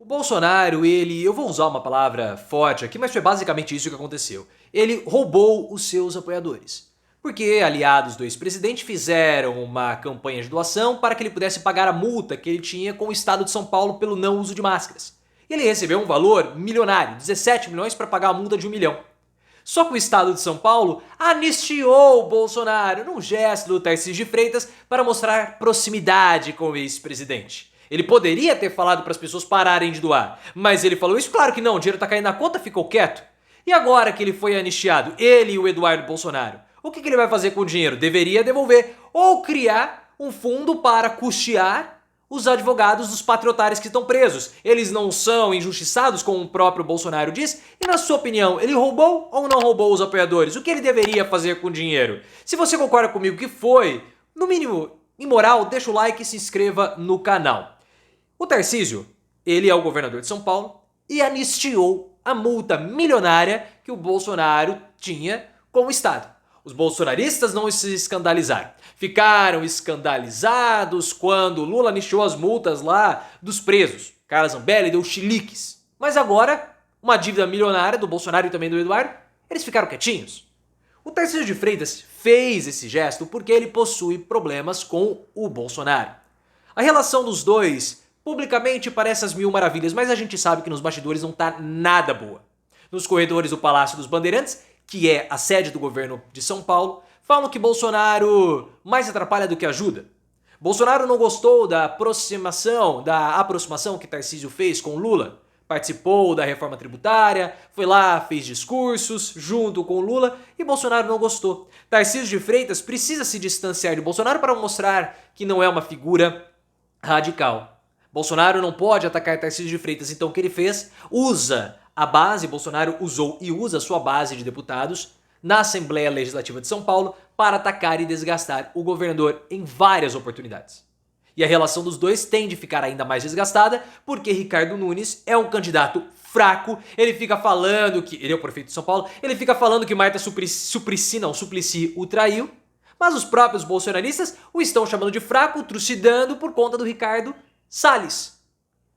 O Bolsonaro, eu vou usar uma palavra forte aqui, mas foi basicamente isso que aconteceu. Ele roubou os seus apoiadores. Porque aliados do ex-presidente fizeram uma campanha de doação para que ele pudesse pagar a multa que ele tinha com o estado de São Paulo pelo não uso de máscaras. E ele recebeu um valor milionário, 17 milhões para pagar a multa de 1 milhão. Só que o estado de São Paulo anistiou o Bolsonaro num gesto do Tarcísio de Freitas para mostrar proximidade com o ex-presidente. Ele poderia ter falado para as pessoas pararem de doar, mas ele falou isso? Claro que não, o dinheiro tá caindo na conta, ficou quieto. E agora que ele foi anistiado, ele e o Eduardo Bolsonaro, o que ele vai fazer com o dinheiro? Deveria devolver ou criar um fundo para custear os advogados dos patriotários que estão presos. Eles não são injustiçados, como o próprio Bolsonaro diz? E na sua opinião, ele roubou ou não roubou os apoiadores? O que ele deveria fazer com o dinheiro? Se você concorda comigo que foi, no mínimo, imoral, deixa o like e se inscreva no canal. O Tarcísio, ele é o governador de São Paulo e anistiou a multa milionária que o Bolsonaro tinha com o Estado. Os bolsonaristas não se escandalizaram. Ficaram escandalizados quando Lula anistiou as multas lá dos presos. Carla Zambelli deu chiliques. Mas agora, uma dívida milionária do Bolsonaro e também do Eduardo, eles ficaram quietinhos. O Tarcísio de Freitas fez esse gesto porque ele possui problemas com o Bolsonaro. A relação dos dois publicamente parece as mil maravilhas, mas a gente sabe que nos bastidores não tá nada boa. Nos corredores do Palácio dos Bandeirantes, que é a sede do governo de São Paulo, falam que Bolsonaro mais atrapalha do que ajuda. Bolsonaro não gostou da aproximação que Tarcísio fez com Lula. Participou da reforma tributária, foi lá, fez discursos junto com Lula e Bolsonaro não gostou. Tarcísio de Freitas precisa se distanciar de Bolsonaro para mostrar que não é uma figura radical. Bolsonaro não pode atacar Tarcísio de Freitas, então o que ele fez? Bolsonaro usou e usa sua base de deputados na Assembleia Legislativa de São Paulo para atacar e desgastar o governador em várias oportunidades. E a relação dos dois tende a ficar ainda mais desgastada porque Ricardo Nunes é um candidato fraco, ele fica falando que, ele é o prefeito de São Paulo, ele fica falando que Marta Suplicy o traiu, mas os próprios bolsonaristas o estão chamando de fraco, trucidando por conta do Ricardo Salles.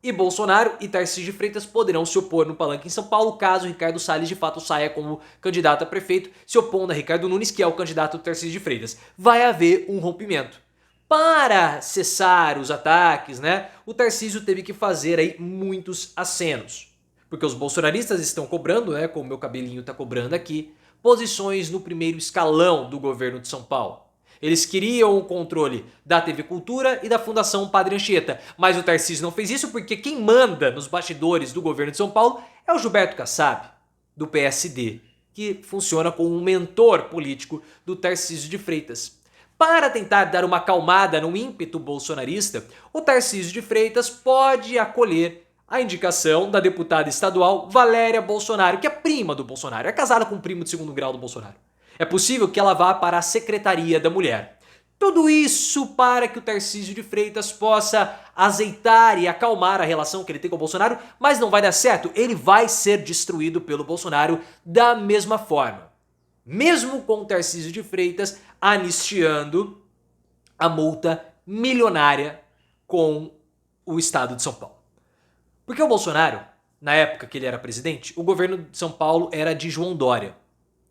E Bolsonaro e Tarcísio de Freitas poderão se opor no palanque em São Paulo caso Ricardo Salles de fato saia como candidato a prefeito, se opondo a Ricardo Nunes, que é o candidato do Tarcísio de Freitas. Vai haver um rompimento. Para cessar os ataques, o Tarcísio teve que fazer aí muitos acenos. Porque os bolsonaristas estão cobrando, como o meu cabelinho está cobrando aqui, posições no primeiro escalão do governo de São Paulo. Eles queriam o controle da TV Cultura e da Fundação Padre Anchieta, mas o Tarcísio não fez isso porque quem manda nos bastidores do governo de São Paulo é o Gilberto Kassab, do PSD, que funciona como um mentor político do Tarcísio de Freitas. Para tentar dar uma acalmada no ímpeto bolsonarista, o Tarcísio de Freitas pode acolher a indicação da deputada estadual Valéria Bolsonaro, que é prima do Bolsonaro, é casada com um primo de segundo grau do Bolsonaro. É possível que ela vá para a Secretaria da Mulher. Tudo isso para que o Tarcísio de Freitas possa azeitar e acalmar a relação que ele tem com o Bolsonaro, mas não vai dar certo, ele vai ser destruído pelo Bolsonaro da mesma forma. Mesmo com o Tarcísio de Freitas anistiando a multa milionária com o estado de São Paulo. Porque o Bolsonaro, na época que ele era presidente, o governo de São Paulo era de João Dória.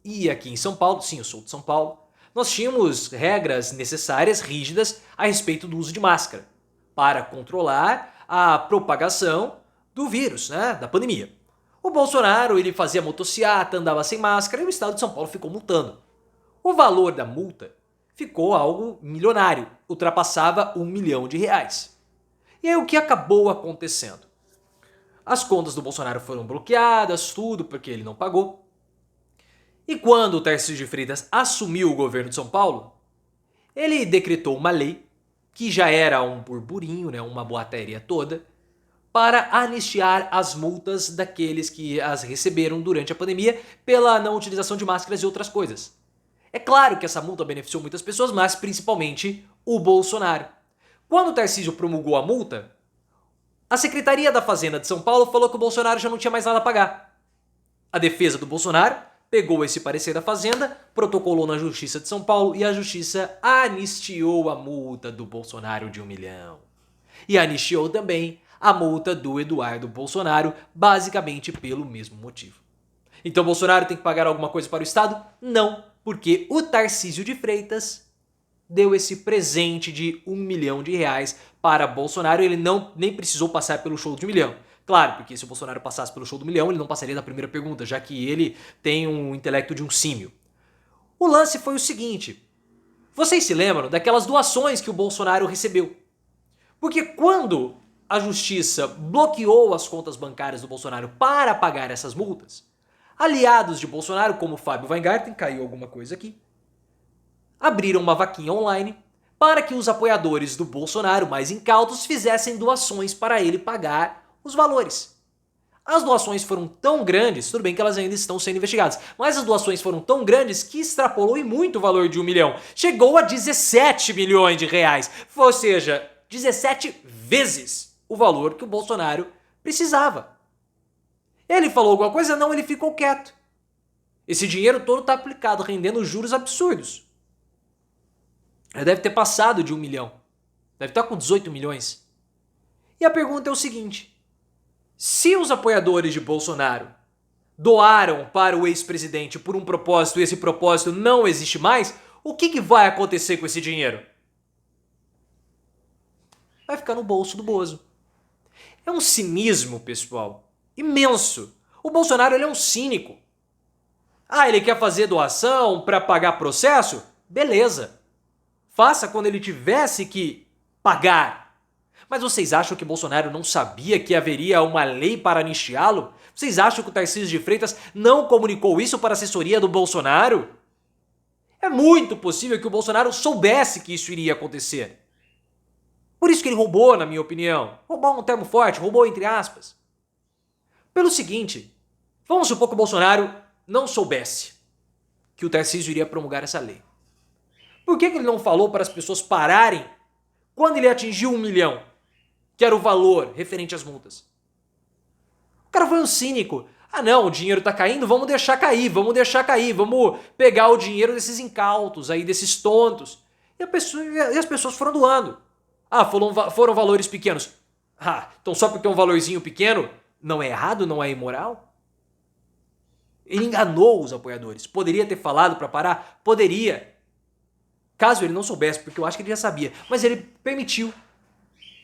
E aqui em São Paulo, sim, eu sou de São Paulo, nós tínhamos regras necessárias, rígidas, a respeito do uso de máscara, para controlar a propagação do vírus, da pandemia. O Bolsonaro, ele fazia motociata, andava sem máscara e o estado de São Paulo ficou multando. O valor da multa ficou algo milionário, ultrapassava R$1 milhão. E aí o que acabou acontecendo? As contas do Bolsonaro foram bloqueadas, tudo, porque ele não pagou. E quando o Tarcísio de Freitas assumiu o governo de São Paulo, ele decretou uma lei, que já era um burburinho, uma boateria toda, para anistiar as multas daqueles que as receberam durante a pandemia pela não utilização de máscaras e outras coisas. É claro que essa multa beneficiou muitas pessoas, mas principalmente o Bolsonaro. Quando o Tarcísio promulgou a multa, a Secretaria da Fazenda de São Paulo falou que o Bolsonaro já não tinha mais nada a pagar. A defesa do Bolsonaro pegou esse parecer da Fazenda, protocolou na Justiça de São Paulo e a Justiça anistiou a multa do Bolsonaro de R$1 milhão. E anistiou também a multa do Eduardo Bolsonaro, basicamente pelo mesmo motivo. Então Bolsonaro tem que pagar alguma coisa para o Estado? Não, porque o Tarcísio de Freitas deu esse presente de R$1 milhão para Bolsonaro e ele nem precisou passar pelo show de 1 milhão. Claro, porque se o Bolsonaro passasse pelo show do milhão, ele não passaria da primeira pergunta, já que ele tem um intelecto de um símio. O lance foi o seguinte: vocês se lembram daquelas doações que o Bolsonaro recebeu? Porque quando a justiça bloqueou as contas bancárias do Bolsonaro para pagar essas multas, aliados de Bolsonaro, como Fábio Weingarten, caiu alguma coisa aqui, abriram uma vaquinha online para que os apoiadores do Bolsonaro mais incautos fizessem doações para ele pagar os valores. As doações foram tão grandes, tudo bem que elas ainda estão sendo investigadas, mas as doações foram tão grandes que extrapolou em muito o valor de 1 milhão. Chegou a 17 milhões de reais, ou seja, 17 vezes o valor que o Bolsonaro precisava. Ele falou alguma coisa? Não, ele ficou quieto. Esse dinheiro todo está aplicado, rendendo juros absurdos. Ele deve ter passado de 1 milhão. Deve estar com 18 milhões. E a pergunta é o seguinte: se os apoiadores de Bolsonaro doaram para o ex-presidente por um propósito e esse propósito não existe mais, o que vai acontecer com esse dinheiro? Vai ficar no bolso do Bozo. É um cinismo, pessoal, imenso. O Bolsonaro ele é um cínico. Ah, ele quer fazer doação para pagar processo? Beleza. Faça quando ele tivesse que pagar. Mas vocês acham que Bolsonaro não sabia que haveria uma lei para anistiá-lo? Vocês acham que o Tarcísio de Freitas não comunicou isso para a assessoria do Bolsonaro? É muito possível que o Bolsonaro soubesse que isso iria acontecer. Por isso que ele roubou, na minha opinião. Roubou é um termo forte, roubou entre aspas. Pelo seguinte, vamos supor que o Bolsonaro não soubesse que o Tarcísio iria promulgar essa lei. Por que ele não falou para as pessoas pararem quando ele atingiu 1 milhão? Que era o valor referente às multas. O cara foi um cínico. Ah não, o dinheiro tá caindo, vamos deixar cair, vamos pegar o dinheiro desses incautos aí, desses tontos. E as pessoas foram doando. Ah, foram valores pequenos. Ah, então só porque é um valorzinho pequeno, não é errado, não é imoral? Ele enganou os apoiadores. Poderia ter falado para parar? Poderia. Caso ele não soubesse, porque eu acho que ele já sabia. Mas ele permitiu.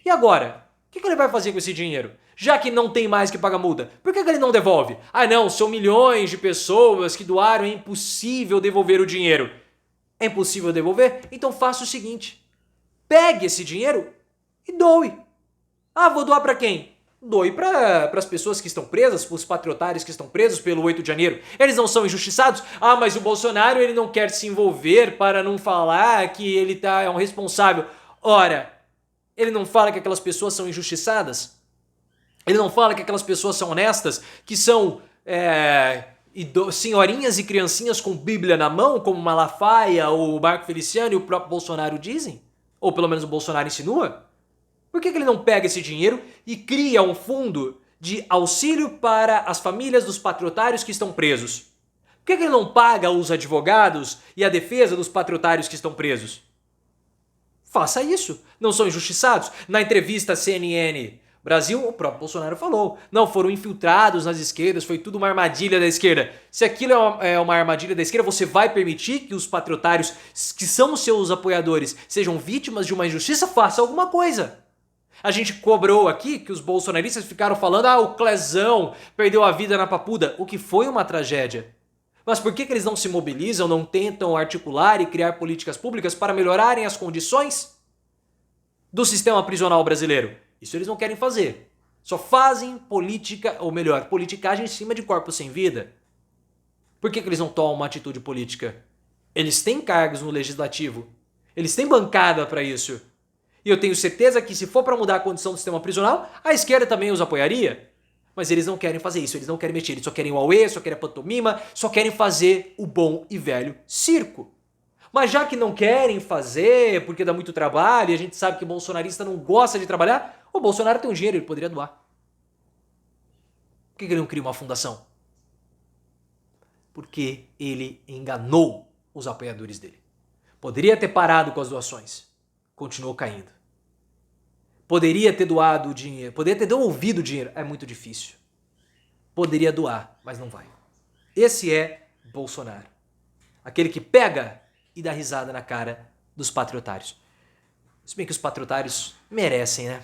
E agora? O que ele vai fazer com esse dinheiro? Já que não tem mais que pagar multa, por que ele não devolve? Ah não, são milhões de pessoas que doaram, é impossível devolver o dinheiro. É impossível devolver? Então faça o seguinte. Pegue esse dinheiro e doe. Ah, vou doar para quem? Doe para as pessoas que estão presas, para os patriotários que estão presos pelo 8 de janeiro. Eles não são injustiçados? Ah, mas o Bolsonaro ele não quer se envolver para não falar que ele é um responsável. Ora, ele não fala que aquelas pessoas são injustiçadas? Ele não fala que aquelas pessoas são honestas, que são senhorinhas e criancinhas com Bíblia na mão, como Malafaia, o Marco Feliciano e o próprio Bolsonaro dizem? Ou pelo menos o Bolsonaro insinua? Por que ele não pega esse dinheiro e cria um fundo de auxílio para as famílias dos patriotários que estão presos? Por que ele não paga os advogados e a defesa dos patriotários que estão presos? Faça isso. Não são injustiçados? Na entrevista à CNN Brasil, o próprio Bolsonaro falou. Não, foram infiltrados nas esquerdas, foi tudo uma armadilha da esquerda. Se aquilo é uma armadilha da esquerda, você vai permitir que os patriotários, que são seus apoiadores, sejam vítimas de uma injustiça? Faça alguma coisa. A gente cobrou aqui que os bolsonaristas ficaram falando: ah, o Clezão perdeu a vida na Papuda, o que foi uma tragédia. Mas por que eles não se mobilizam, não tentam articular e criar políticas públicas para melhorarem as condições do sistema prisional brasileiro? Isso eles não querem fazer. Só fazem política, ou melhor, politicagem em cima de corpos sem vida. Por que eles não tomam uma atitude política? Eles têm cargos no legislativo. Eles têm bancada para isso. E eu tenho certeza que se for para mudar a condição do sistema prisional, a esquerda também os apoiaria. Mas eles não querem fazer isso, eles não querem mexer, eles só querem o auê, só querem a pantomima, só querem fazer o bom e velho circo. Mas já que não querem fazer, porque dá muito trabalho, e a gente sabe que o bolsonarista não gosta de trabalhar, o Bolsonaro tem um dinheiro, ele poderia doar. Por que ele não cria uma fundação? Porque ele enganou os apoiadores dele. Poderia ter parado com as doações. Continuou caindo. Poderia ter doado o dinheiro, poderia ter devolvido o dinheiro, é muito difícil. Poderia doar, mas não vai. Esse é Bolsonaro. Aquele que pega e dá risada na cara dos patriotários. Se bem que os patriotários merecem, né?